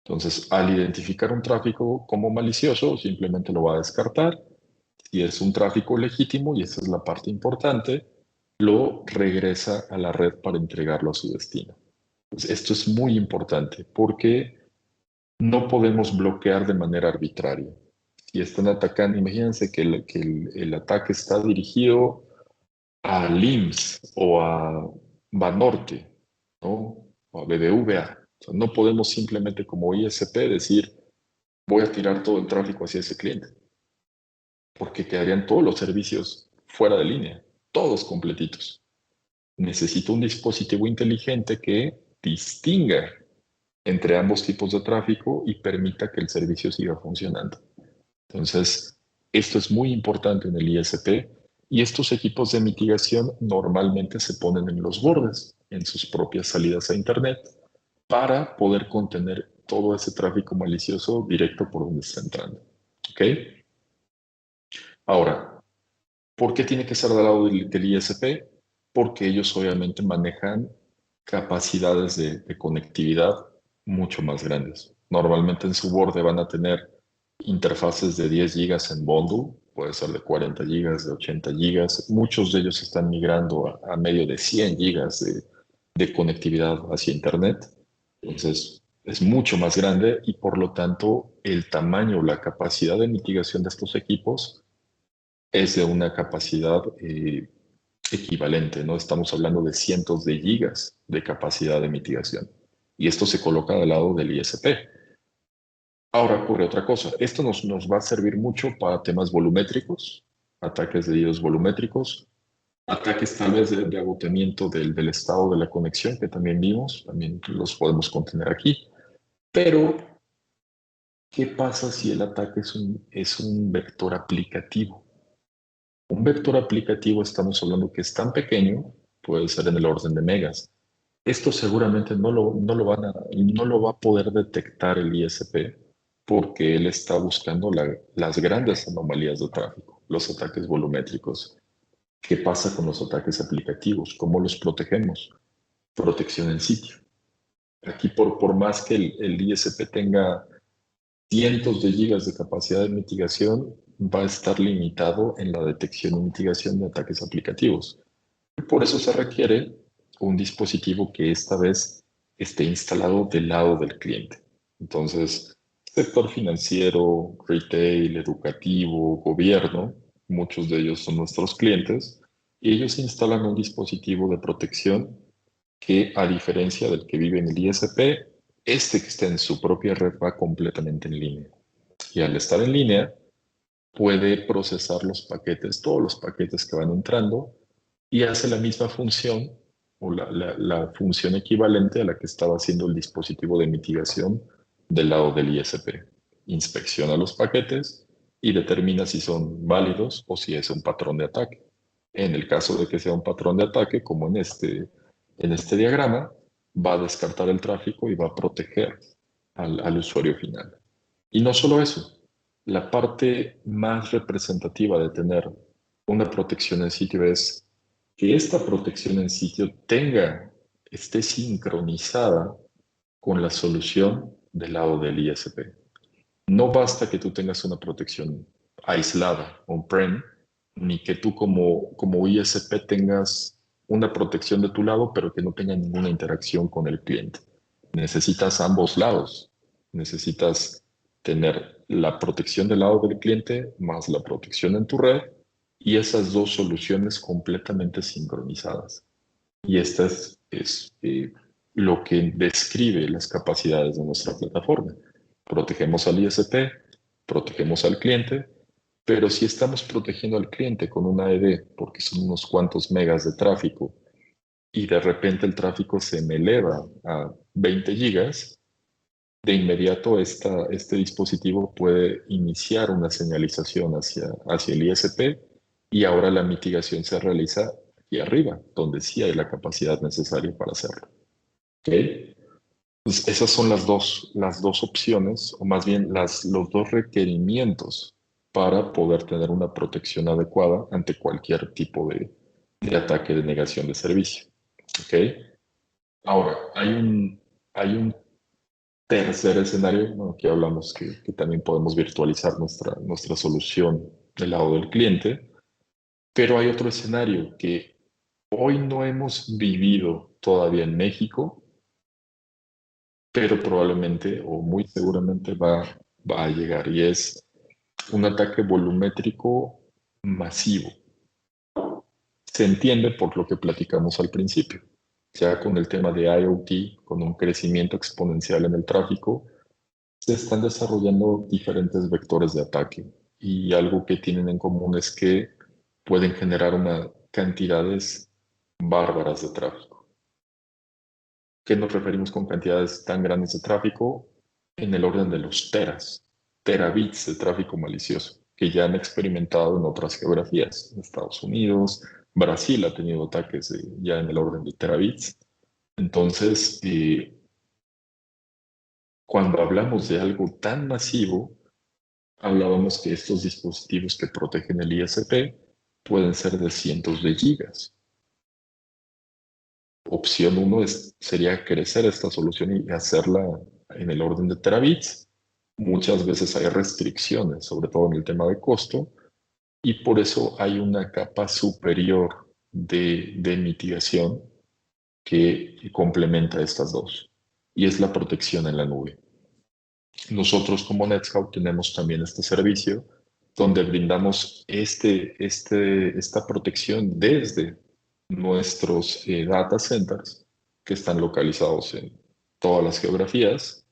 Entonces, al identificar un tráfico como malicioso, simplemente lo va a descartar. Si es un tráfico legítimo, y esa es la parte importante, lo regresa a la red para entregarlo a su destino. Pues esto es muy importante porque no podemos bloquear de manera arbitraria. Si están atacando, imagínense que el ataque está dirigido a LIMS o a Banorte, ¿no? O a BBVA. O sea, no podemos simplemente como ISP decir, voy a tirar todo el tráfico hacia ese cliente, porque quedarían todos los servicios fuera de línea, todos completitos. Necesito un dispositivo inteligente que distinga entre ambos tipos de tráfico y permita que el servicio siga funcionando. Entonces, esto es muy importante en el ISP y estos equipos de mitigación normalmente se ponen en los bordes, en sus propias salidas a Internet, para poder contener todo ese tráfico malicioso directo por donde está entrando. ¿Ok? Ahora, ¿por qué tiene que ser del lado del ISP? Porque ellos obviamente manejan capacidades de conectividad mucho más grandes. Normalmente en su borde van a tener interfaces de 10 gigas en bundle, puede ser de 40 gigas, de 80 gigas. Muchos de ellos están migrando a medio de 100 gigas de conectividad hacia Internet. Entonces, es mucho más grande y por lo tanto el tamaño, la capacidad de mitigación de estos equipos es de una capacidad equivalente, ¿no? Estamos hablando de cientos de gigas de capacidad de mitigación. Y esto se coloca al lado del ISP. Ahora ocurre otra cosa. Esto nos va a servir mucho para temas volumétricos, ataques de IOS volumétricos, ataques tal vez de agotamiento del estado de la conexión que también vimos, también los podemos contener aquí. Pero, ¿qué pasa si el ataque es un vector aplicativo? Un vector aplicativo estamos hablando que es tan pequeño, puede ser en el orden de megas. Esto seguramente no lo va a poder detectar el ISP porque él está buscando las grandes anomalías de tráfico, los ataques volumétricos. ¿Qué pasa con los ataques aplicativos? ¿Cómo los protegemos? Protección en sitio. Aquí por más que el ISP tenga cientos de gigas de capacidad de mitigación, va a estar limitado en la detección y mitigación de ataques aplicativos. Por eso se requiere un dispositivo que esta vez esté instalado del lado del cliente. Entonces, sector financiero, retail, educativo, gobierno, muchos de ellos son nuestros clientes, y ellos instalan un dispositivo de protección que, a diferencia del que vive en el ISP, este que está en su propia red va completamente en línea. Y al estar en línea, puede procesar los paquetes, todos los paquetes que van entrando, y hace la misma función o la función equivalente a la que estaba haciendo el dispositivo de mitigación del lado del ISP. Inspecciona los paquetes y determina si son válidos o si es un patrón de ataque. En el caso de que sea un patrón de ataque, como en este diagrama, va a descartar el tráfico y va a proteger al usuario final. Y no solo eso, la parte más representativa de tener una protección en sitio es que esta protección en sitio esté sincronizada con la solución del lado del ISP. No basta que tú tengas una protección aislada, on-prem, ni que tú como ISP tengas una protección de tu lado, pero que no tenga ninguna interacción con el cliente. Necesitas ambos lados. Necesitas tener la protección del lado del cliente más la protección en tu red y esas dos soluciones completamente sincronizadas. Y esta es lo que describe las capacidades de nuestra plataforma. Protegemos al ISP, protegemos al cliente, pero si estamos protegiendo al cliente con una AED, porque son unos cuantos megas de tráfico, y de repente el tráfico se me eleva a 20 gigas, de inmediato este dispositivo puede iniciar una señalización hacia el ISP y ahora la mitigación se realiza aquí arriba, donde sí hay la capacidad necesaria para hacerlo. ¿Ok? Pues esas son las dos opciones, o más bien los dos requerimientos para poder tener una protección adecuada ante cualquier tipo de ataque de negación de servicio. ¿Ok? Ahora, hay un tercer escenario, ¿no? Aquí hablamos que también podemos virtualizar nuestra solución del lado del cliente, pero hay otro escenario que hoy no hemos vivido todavía en México, pero probablemente o muy seguramente va a llegar y es un ataque volumétrico masivo. Se entiende por lo que platicamos al principio. Ya con el tema de IoT, con un crecimiento exponencial en el tráfico, se están desarrollando diferentes vectores de ataque y algo que tienen en común es que pueden generar una cantidades bárbaras de tráfico. ¿Qué nos referimos con cantidades tan grandes de tráfico? En el orden de los terabits de tráfico malicioso, que ya han experimentado en otras geografías. Estados Unidos, Brasil ha tenido ataques ya en el orden de terabits. Entonces, cuando hablamos de algo tan masivo, hablábamos que estos dispositivos que protegen el ISP pueden ser de cientos de gigas. Opción uno sería crecer esta solución y hacerla en el orden de terabits. Muchas veces hay restricciones, sobre todo en el tema de costo, y por eso hay una capa superior de mitigación que complementa estas dos, y es la protección en la nube. Nosotros como NetScout tenemos también este servicio donde brindamos esta protección desde nuestros data centers que están localizados en todas las geografías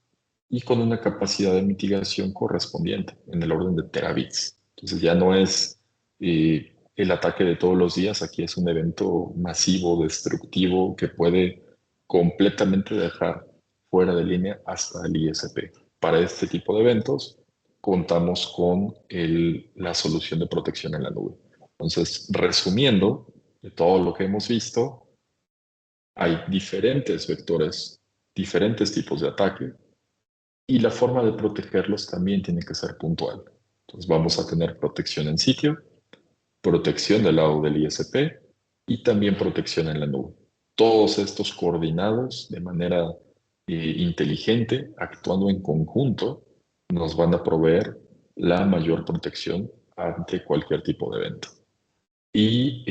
y con una capacidad de mitigación correspondiente en el orden de terabits. Entonces ya no es el ataque de todos los días, aquí es un evento masivo, destructivo, que puede completamente dejar fuera de línea hasta el ISP. Para este tipo de eventos contamos con la solución de protección en la nube. Entonces, resumiendo de todo lo que hemos visto, hay diferentes vectores, diferentes tipos de ataque, y la forma de protegerlos también tiene que ser puntual. Entonces vamos a tener protección en sitio, protección del lado del ISP y también protección en la nube. Todos estos coordinados de manera inteligente, actuando en conjunto, nos van a proveer la mayor protección ante cualquier tipo de evento. Y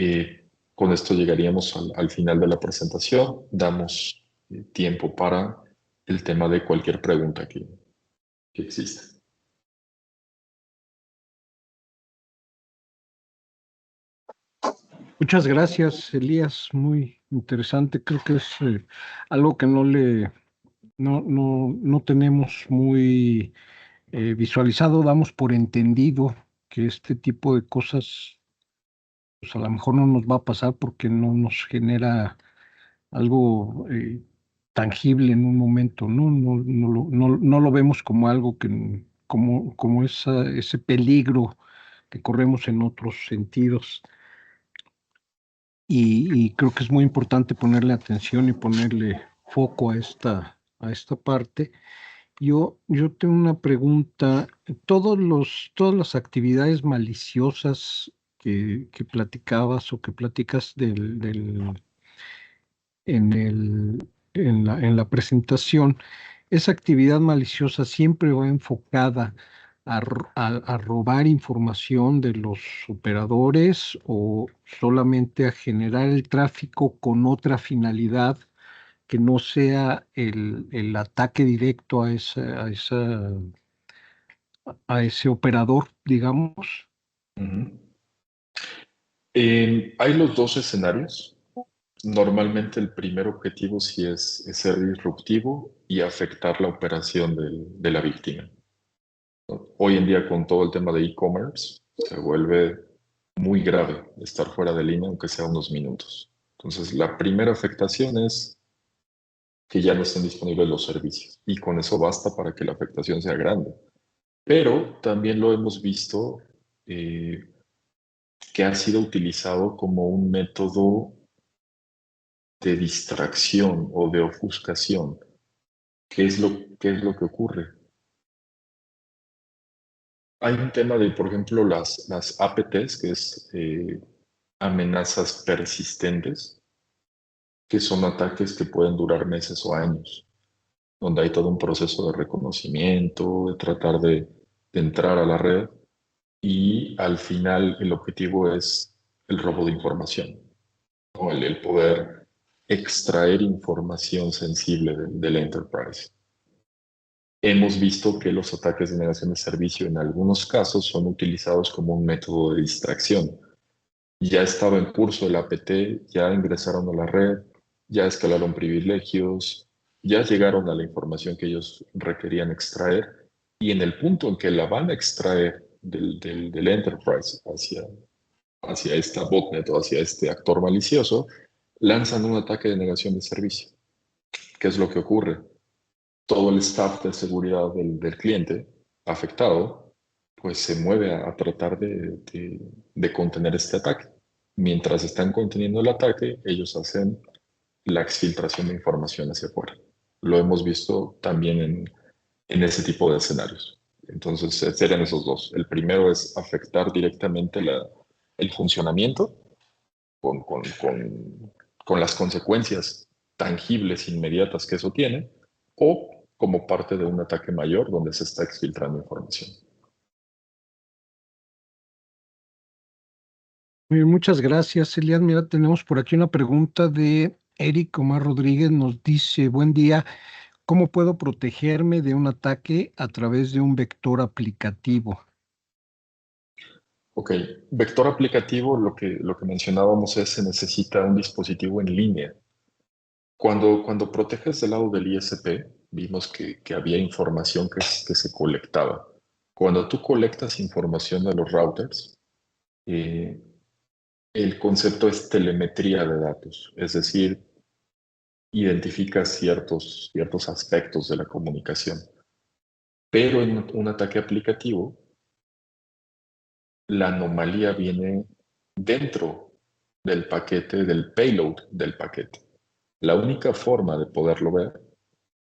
con esto llegaríamos al final de la presentación. Damos tiempo para el tema de cualquier pregunta que exista. Muchas gracias, Elías. Muy interesante. Creo que es algo que no tenemos muy visualizado. Damos por entendido que este tipo de cosas, pues a lo mejor no nos va a pasar porque no nos genera algo tangible en un momento, ¿no? No lo vemos como algo como ese peligro que corremos en otros sentidos. Y creo que es muy importante ponerle atención y ponerle foco a esta parte. Yo tengo una pregunta. Todas las actividades maliciosas que platicabas o que platicas en en la presentación, esa actividad maliciosa siempre va enfocada a robar información de los operadores o solamente a generar el tráfico con otra finalidad que no sea el ataque directo a ese operador, digamos. Ujú. Hay los dos escenarios. Normalmente el primer objetivo sí es ser disruptivo y afectar la operación de la víctima. Hoy en día con todo el tema de e-commerce se vuelve muy grave estar fuera de línea aunque sea unos minutos. Entonces la primera afectación es que ya no estén disponibles los servicios y con eso basta para que la afectación sea grande. Pero también lo hemos visto eh, que ha sido utilizado como un método de distracción o de ofuscación. ¿Qué es lo que ocurre? Hay un tema de, por ejemplo, las APTs, que es amenazas persistentes, que son ataques que pueden durar meses o años, donde hay todo un proceso de reconocimiento, de tratar de entrar a la red y al final el objetivo es el robo de información, ¿no? El poder extraer información sensible del enterprise. Hemos visto que los ataques de negación de servicio en algunos casos son utilizados como un método de distracción. Ya estaba en curso el APT, ya ingresaron a la red, ya escalaron privilegios, ya llegaron a la información que ellos requerían extraer y en el punto en que la van a extraer del enterprise hacia esta botnet o hacia este actor malicioso, lanzan un ataque de negación de servicio. ¿Qué es lo que ocurre? Todo el staff de seguridad del cliente afectado, pues se mueve a tratar de contener este ataque. Mientras están conteniendo el ataque, ellos hacen la exfiltración de información hacia afuera. Lo hemos visto también en ese tipo de escenarios. Entonces, serían esos dos. El primero es afectar directamente el funcionamiento con las consecuencias tangibles, inmediatas que eso tiene, o como parte de un ataque mayor donde se está exfiltrando información. Muy bien, muchas gracias, Elian. Mira, tenemos por aquí una pregunta de Eric Omar Rodríguez. Nos dice, buen día, ¿cómo puedo protegerme de un ataque a través de un vector aplicativo? Ok, vector aplicativo, lo que mencionábamos es se necesita un dispositivo en línea. Cuando proteges del lado del ISP, vimos que había información que se colectaba. Cuando tú colectas información de los routers, eh, el concepto es telemetría de datos, es decir, identifica ciertos aspectos de la comunicación. Pero en un ataque aplicativo, la anomalía viene dentro del paquete, del payload del paquete. La única forma de poderlo ver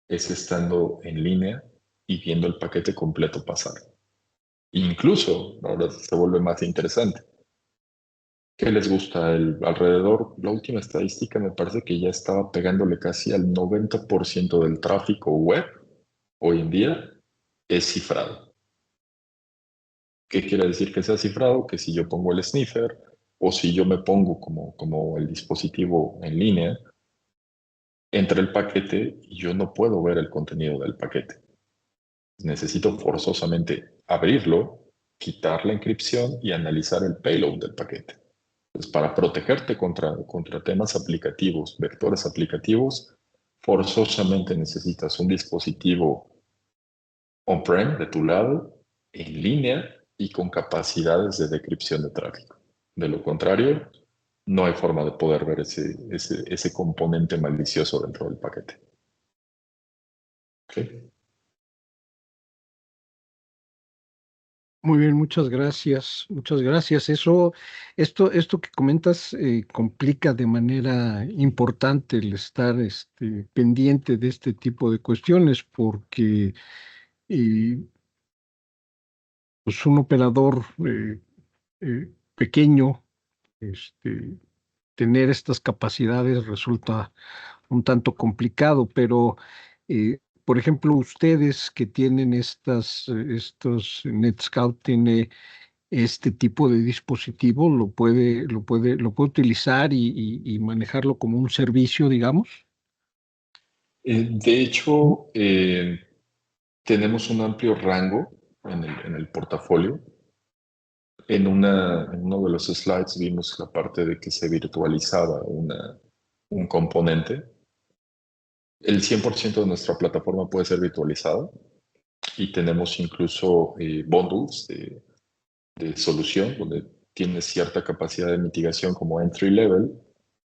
es estando en línea y viendo el paquete completo pasar. Incluso, ahora se vuelve más interesante. ¿Qué les gusta? Alrededor, la última estadística me parece que ya estaba pegándole casi al 90% del tráfico web hoy en día es cifrado. ¿Qué quiere decir que sea cifrado? Que si yo pongo el sniffer o si yo me pongo como el dispositivo en línea, entra el paquete y yo no puedo ver el contenido del paquete. Necesito forzosamente abrirlo, quitar la encripción y analizar el payload del paquete. Entonces, para protegerte contra temas aplicativos, vectores aplicativos, forzosamente necesitas un dispositivo on-prem de tu lado, en línea y con capacidades de decripción de tráfico. De lo contrario, no hay forma de poder ver ese componente malicioso dentro del paquete. ¿Ok? Muy bien, muchas gracias, muchas gracias. Esto que comentas complica de manera importante el estar pendiente de este tipo de cuestiones, porque eh, pues un operador pequeño, este, tener estas capacidades resulta un tanto complicado, pero por ejemplo, ustedes que tienen estos NetScout tiene este tipo de dispositivo, lo puede utilizar y manejarlo como un servicio, digamos. De ¿Mm? hecho, tenemos un amplio rango en el portafolio. En uno de los slides vimos la parte de que se virtualizaba un componente. El 100% de nuestra plataforma puede ser virtualizada y tenemos incluso bundles de solución donde tiene cierta capacidad de mitigación como entry level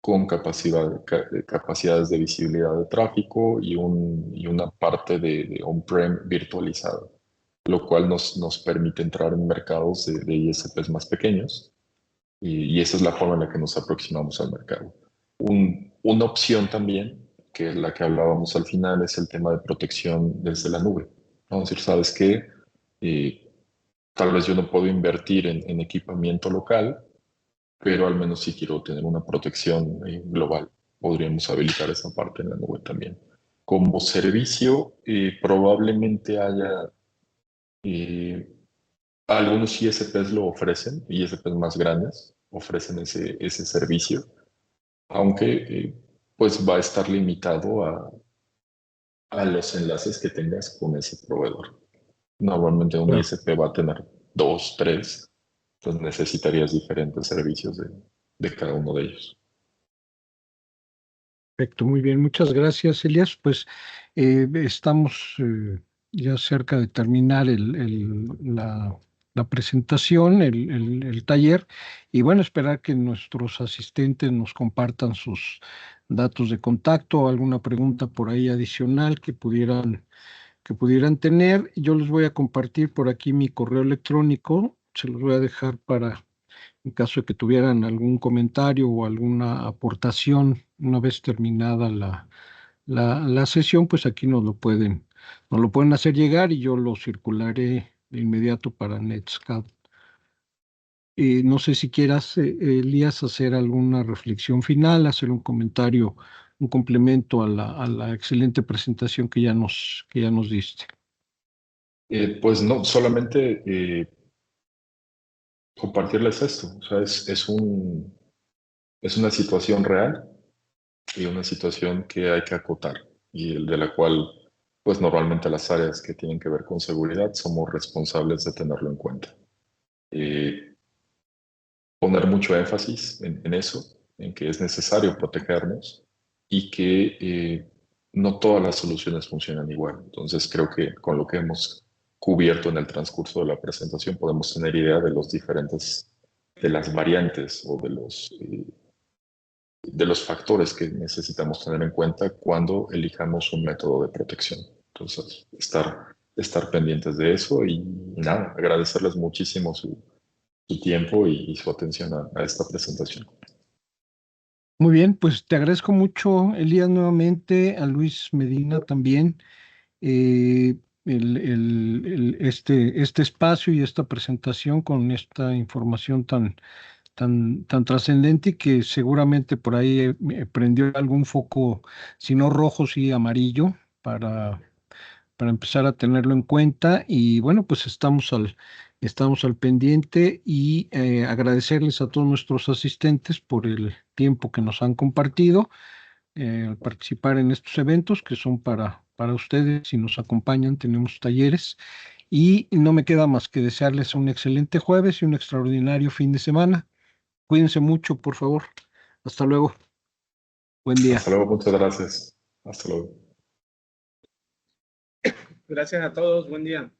con capacidades de visibilidad de tráfico y una parte de on-prem virtualizada, lo cual nos permite entrar en mercados de ISPs más pequeños y esa es la forma en la que nos aproximamos al mercado. Una opción también, que es la que hablábamos al final, es el tema de protección desde la nube. Vamos a decir, ¿sabes qué? Eh, Tal vez yo no puedo invertir en equipamiento local, pero al menos sí quiero tener una protección global. Podríamos habilitar esa parte en la nube también. Como servicio, probablemente haya eh, algunos ISPs lo ofrecen, ISPs más grandes ofrecen ese servicio, aunque pues va a estar limitado a los enlaces que tengas con ese proveedor. Normalmente un Claro. ISP va a tener dos, tres, entonces necesitarías diferentes servicios de cada uno de ellos. Perfecto, muy bien, muchas gracias, Elias. Pues estamos ya cerca de terminar la presentación, el taller, y bueno, esperar que nuestros asistentes nos compartan sus datos de contacto o alguna pregunta por ahí adicional que pudieran tener. Yo les voy a compartir por aquí mi correo electrónico, se los voy a dejar para en caso de que tuvieran algún comentario o alguna aportación una vez terminada la sesión, pues aquí nos lo pueden hacer llegar y yo lo circularé de inmediato para Netscout. No sé si quieras, Elías, hacer alguna reflexión final, hacer un comentario, un complemento a la excelente presentación que ya nos diste. Pues no, solamente compartirles esto. O sea, es una situación real y una situación que hay que acotar y de la cual, pues normalmente las áreas que tienen que ver con seguridad somos responsables de tenerlo en cuenta. Eh, Poner mucho énfasis en eso, en que es necesario protegernos y que no todas las soluciones funcionan igual. Entonces creo que con lo que hemos cubierto en el transcurso de la presentación podemos tener idea de los diferentes, de las variantes o de los factores que necesitamos tener en cuenta cuando elijamos un método de protección. Entonces, estar pendientes de eso y nada, agradecerles muchísimo su tiempo y su atención a esta presentación. Muy bien, pues te agradezco mucho, Elías, nuevamente, a Luis Medina también. eh, este espacio y esta presentación con esta información tan trascendente y que seguramente por ahí prendió algún foco, si no rojo, sí amarillo, para empezar a tenerlo en cuenta. Y bueno, pues estamos al pendiente y agradecerles a todos nuestros asistentes por el tiempo que nos han compartido al participar en estos eventos que son para ustedes. Si nos acompañan, tenemos talleres y no me queda más que desearles un excelente jueves y un extraordinario fin de semana. Cuídense mucho, por favor. Hasta luego. Buen día. Hasta luego, muchas gracias. Hasta luego. Gracias a todos, buen día.